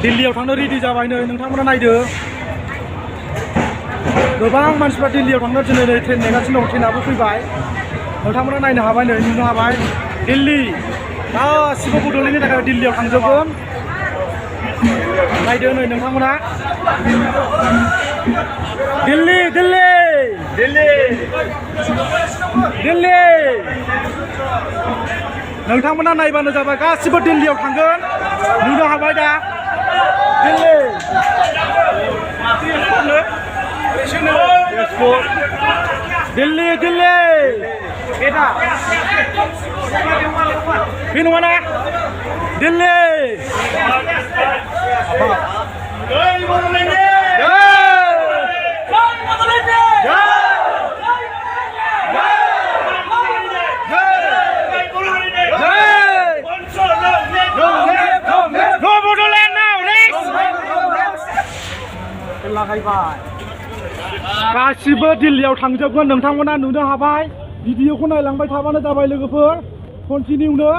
दिल्लीयाव थांनो रेडि जाबाय नै नोंथांमोना नायदो गोबां मानसिफ्रा दिल्लीयाव थांनो दिनै नै ट्रेन नेगासिनो दं ट्रेनाबो फैबाय नोंथांमोना नायनो हाबाय नै नुनो हाबाय दिल्ली गासिबो बड'लेण्डनि थाखाय दिल्लीयाव थांजोबगोन नायदो नै नोंथांमोना दिल्ली दिल्ली दिल्ली दिल्ली नोंथांमोना नायबानो जाबाय गासिबो दिल्लीयाव थांगोन नुनो हाबाय दा दिल्ली दिल्ली दिल्ली এটা बे नङा ना दिल्ली गासिबो दिल्लीयाव थांजोबगोन नोंथांमोना नुनो हाबाय भिडिअखौ नायलांबाय थाबानो जाबाय लोगोफोर कन्टिनिउनो